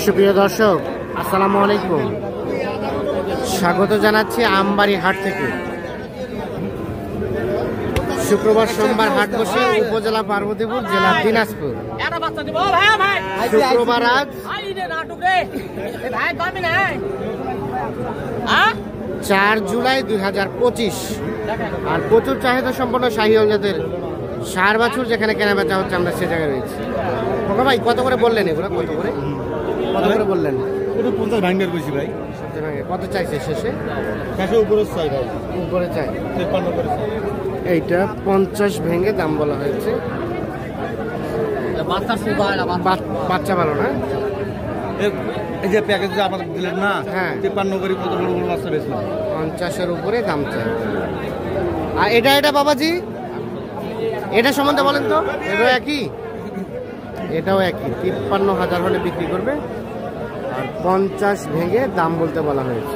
সুপ্রিয় দর্শক, আসসালামু আলাইকুম। স্বাগত জানাচ্ছি আমবাড়ি হাট থেকে। শুক্রবার সোমবার হাট বসে উপজেলা পার্বতীপুর, জেলা দিনাজপুর। শুক্রবার আজ 4 জুলাই 2025। আর প্রচুর চাহিদা সম্পন্ন শাহিওয়াল জাতের ষাঁড় বাছুর যেখানে কেনা বেচা হচ্ছে, আমরা সে জায়গায় রয়েছি। ভাই কত করে বললেন এগুলো? কত করে বললেন? 50 ভাঙার বেশি ভাই। কত চাইছে শেষে? উপরে চাই ভাই, উপরে চাই। 53 করে চাই। এইটা 50 ভেঙে দাম বলা হয়েছে। বাচ্চা ভালো না? এই যে প্যাকেজ যে আমাদের দিলেন না, হ্যাঁ 53 করে কত বড় বড় বাচ্চা বেচলাম। 50-এর উপরে দাম চাই। আর এটা বাবাজি, এটা সম্বন্ধে বলেন তো। এটাও একই, এটাও একই। 53,000 হলে বিক্রি করবে। আর 50 ভেঙে দাম বলতে বলা হয়েছে।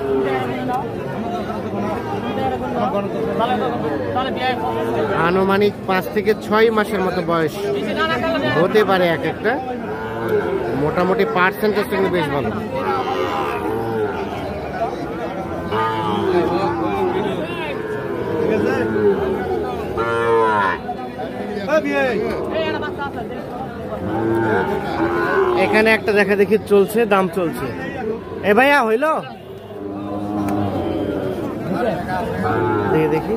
আনুমানিক 5 থেকে 6 মাসের মতো বয়স হতে পারে এক একটা। মোটামুটি পার্সেন্টেজ কিন্তু বেশ ভালো। এখানে একটা দেখা দেখি চলছে, দাম চলছে। এ ভাইয়া হইল, দেখি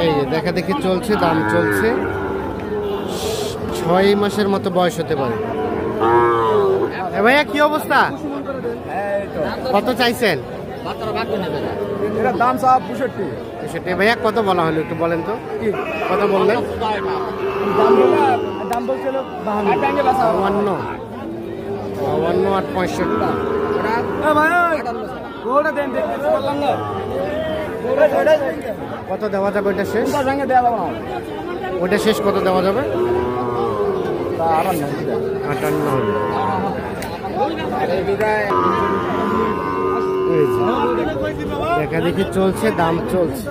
এই যে দেখা দেখি চলছে, দাম চলছে। 6 মাসের মতো বয়স হতে পারে। এ ভাইয়া কি অবস্থা? কত চাইছেন? দাম সব 65। ভাইয়া কত বলা হলো একটু বলেন তো। কত বললেন? দাম বলছিল 52 আর 65। কত দেওয়া যাবে ওইটা শেষ? ওইটা শেষ কত দেওয়া যাবে? 58। দেখা দেখি চলছে, দাম চলছে।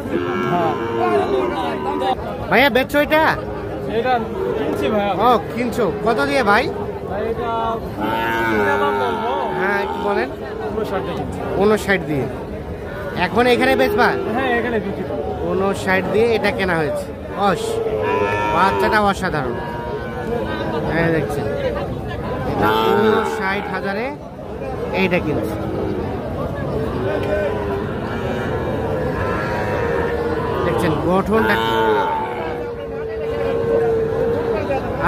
ভাইয়া বেচছো এটা? ও কিনছো, কত দিয়ে ভাই? হ্যাঁ কি বলেন? 59 দিয়ে। এখন এখানে বেচবা? 59 দিয়ে এটা কেনা হয়েছে। বাচ্চাটা অসাধারণ। হ্যাঁ দেখছেন, 59,000-এ এইটা কিনছে। দেখছেন গঠনটা।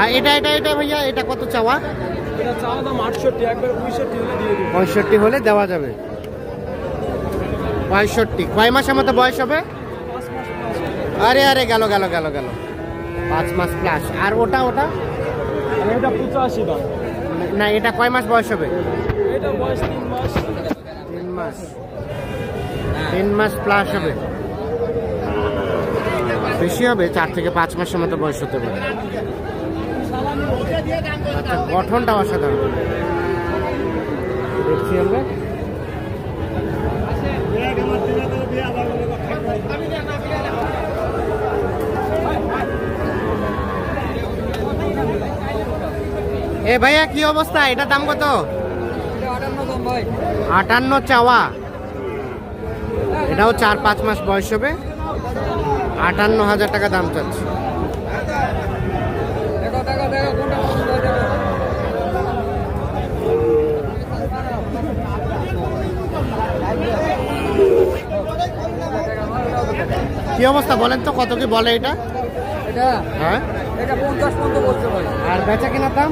আর এটা ভাইয়া এটা কত চাওয়া? এটা চাওয়া দাম 68, একবার 65 হলে দেওয়া যাবে। 65 কয় মাসের মতো বয়স হবে? আরে গেল 5 মাস প্লাস। আর ওটা এটা 85 দাম। না, এটা কয় মাস বয়স হবে? এটা বয়স 3 মাস। 3 মাস প্লাস হবে। বেশি হবে, 4 থেকে 5 মাসের মতো বয়স হতে পারে। গঠনটা অসাধারণ দেখছি আমরা। এ ভাইয়া কি অবস্থা? এটা দাম কত? 58 চাওয়া। এটাও 4-5 মাস বয়স হবে। 58,000 টাকা দাম চাচ্ছে। কি অবস্থা বলেন তো, কত কি বলে এটা? হ্যাঁ 50 পর্যন্ত বলতে পারি। আর বেচা কেনার দাম?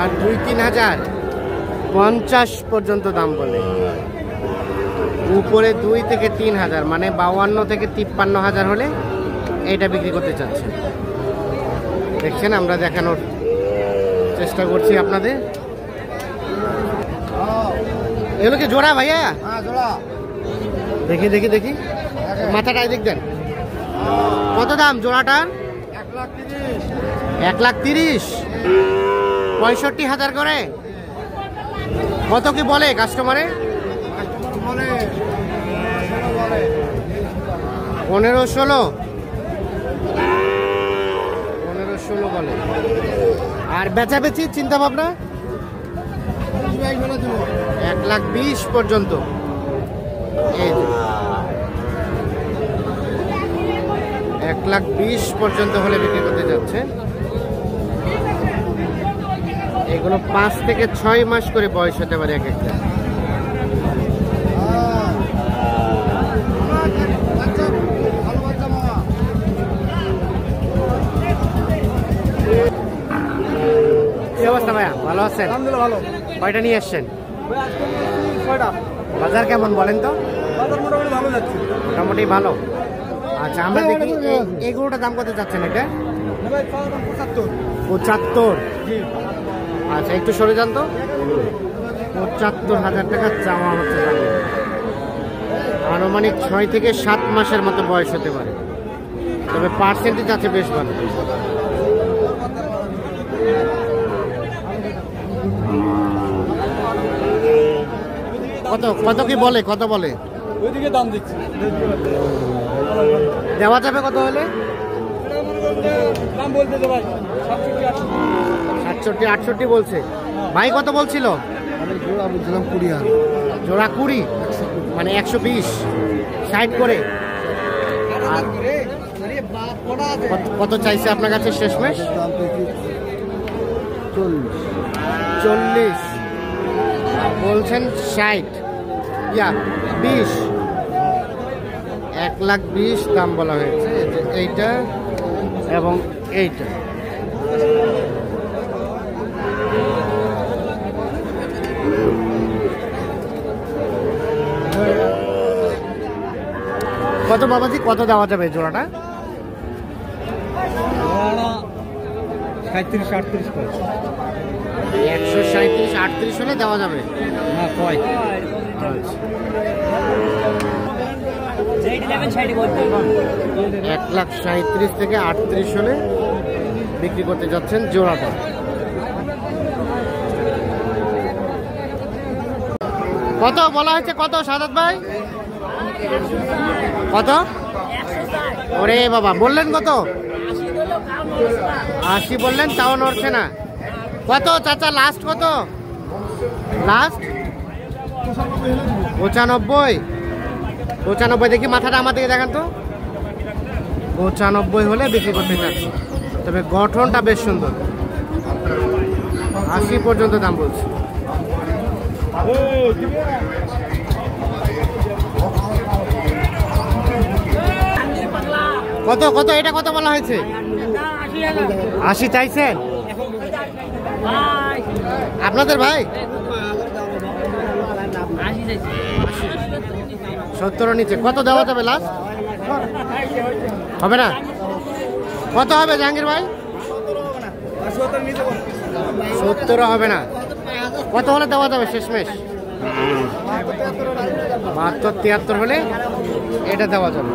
আর 2-3 হাজার, 50 পর্যন্ত দাম বলে। উপরে 2 থেকে 3 হাজার, মানে 52 থেকে 53,000 হলে এইটা বিক্রি করতে চাচ্ছে। দেখছেন, আমরা দেখানোর চেষ্টা করছি আপনাদের। এগুলো কি জোড়া ভাইয়া? দেখি মাথাটা দেখবেন। কত দাম জোড়াটার? 1,30,000। 65,000 করে। কত কি বলে কাস্টমারে? 15-16। বলে। আর বেচাবেচি চিন্তা ভাবনা 1,20,000 পর্যন্ত। এই যে 1,20,000 পর্যন্ত হলে বিক্রি করতে যাচ্ছে। এগুলো 5 থেকে 6 মাস করে বয়স হতে পারে এক একটা। কি অবস্থা ভাইয়া, ভালো আছেন? আলহামদুলিল্লাহ ভালো। কয়টা নিয়ে এসছেন? ছয়টা। বাজার কেমন বলেন তো? বাজার মোটামুটি ভালো যাচ্ছে। মোটামুটি ভালো। আচ্ছা, আমরা দেখি এই গরুটার দাম কত যাচ্ছেন এটা? 75। আচ্ছা, একটু সরে যান তো। 75,000 টাকা চাওয়া হচ্ছে। আনুমানিক 6 থেকে 7 মাসের মতো বয়স হতে পারে, তবে পার্সেন্টেজ আছে বেশ ভালো। কত কত কি বলে, কত বলে? ওইদিকে দাম দিচ্ছি। দেওয়া যাবে কত হলে? দাম বলতে তো ভাই 67, 68 বলছে। ভাই কত বলছিল? আমি জোড়া বলছিলাম 20,000। জোড়া 20, মানে 120, 60 করে। আর কত চাইছে আপনার কাছে শেষমেশ? দাম পেয়েছি 40 বলছেন, 60 ইয়া 20, 1,20,000 দাম বলা হয়েছে। এইটা এবং এইটা। কত বাবাজি, কত দেওয়া যাবে জোড়াটা? 37-38 করে। 137, 38 হলে দেওয়া যাবে। না কয় 1,37,000 থেকে 38 হলে বিক্রি করতে যাচ্ছেন জোড়াটা। কত বলা হয়েছে, কত সাদাত ভাই? কত? ওরে বাবা, বললেন কত? 80 বললেন, তাও নড়ছে না। কত চাচা, লাস্ট কত? লাস্ট 95। 95 দেখি, মাথাটা আমার দিকে দেখান তো। 95 হলে বিক্রি করতে চাচ্ছি, তবে গঠনটা বেশ সুন্দর। 80 পর্যন্ত দাম বলছি। কত কত এটা কত বলা হয়েছে? 80 চাইছেন আপনাদের ভাই? 70 নিচে কত দেওয়া যাবে লাস্ট? হবে না? কত হবে জাহাঙ্গীর ভাই? 70 হবে না। কত হলে দেওয়া যাবে শেষমেশ? 72-73 হলে এটা দেওয়া যাবে।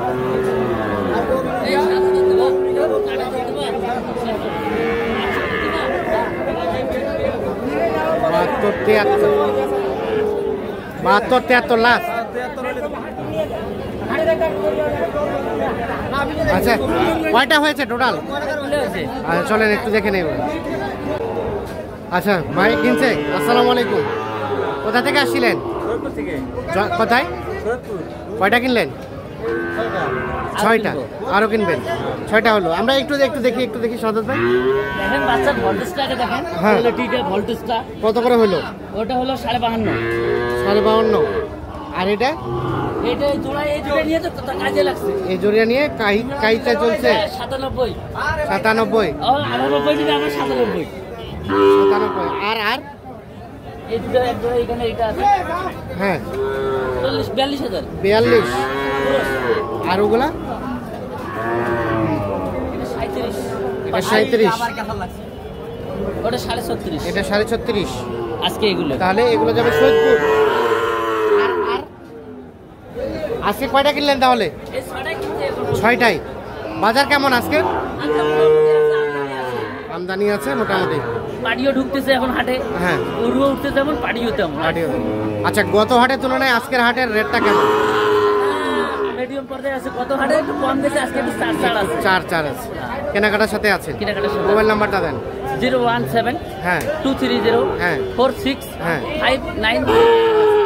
72-73 লাস্ট। আচ্ছা, কয়টা হয়েছে টোটাল? আচ্ছা চলেন একটু দেখে নেব। আচ্ছা ভাই কিনছে। আসসালামু আলাইকুম। কোথা থেকে আসছিলেন? কোথায়? কয়টা কিনলেন? 6টা। আরো কিনবেন? 6টা হলো। আমরা একটু দেখি সাদাত ভাই। দেখেন বাচ্চার ভোল্টেজটা দেখেন। হ্যাঁ। হলো টিটার ভোল্টেজটা কত করে হলো? ওটা হলো 55.5। 52.5। আর এটা? এটা জোড়া, এই জোড়া নিয়ে তো কাজে লাগছে। এই জোড়া নিয়ে কাইটা চলছে 97। 97। ও 98 দিলে আমার 97। 97। আর এই দুটো এক জোড়া এখানে এটা আছে। হ্যাঁ 42,000। 42। আর ওগুলা? এটা 37। এটা 37। ওটা 36.5। এটা 36.5। আজকে এগুলো তাহলে এগুলো যাবে সৈয়দপুর। আর আজকে কয়টা কিনলেন তাহলে? এই 6টাই কিনতে এগুলো। 6টাই। বাজার কেমন আজকে? আচ্ছা, মোটামুটি আছে, আমদানি আছে মোটামুটি। পাড়িও ঢুকতেছে এখন হাটে। হ্যাঁ, উড়ুও উঠতেছে যেমন, পাড়িও তেমন। আচ্ছা, গত হাটের তুলনায় আজকের হাটের রেটটা কেমন? মিডিয়াম পর্যায়ে আছে। কত হাটে একটু কম গেছে, আজকে একটু 4 আছে। 4 আছে। কেনাকাটার সাথে আছেন। কেনাকাটার সাথে। মোবাইল নাম্বারটা দেন। 017 হ্যাঁ 230 হ্যাঁ 46 হ্যাঁ 59।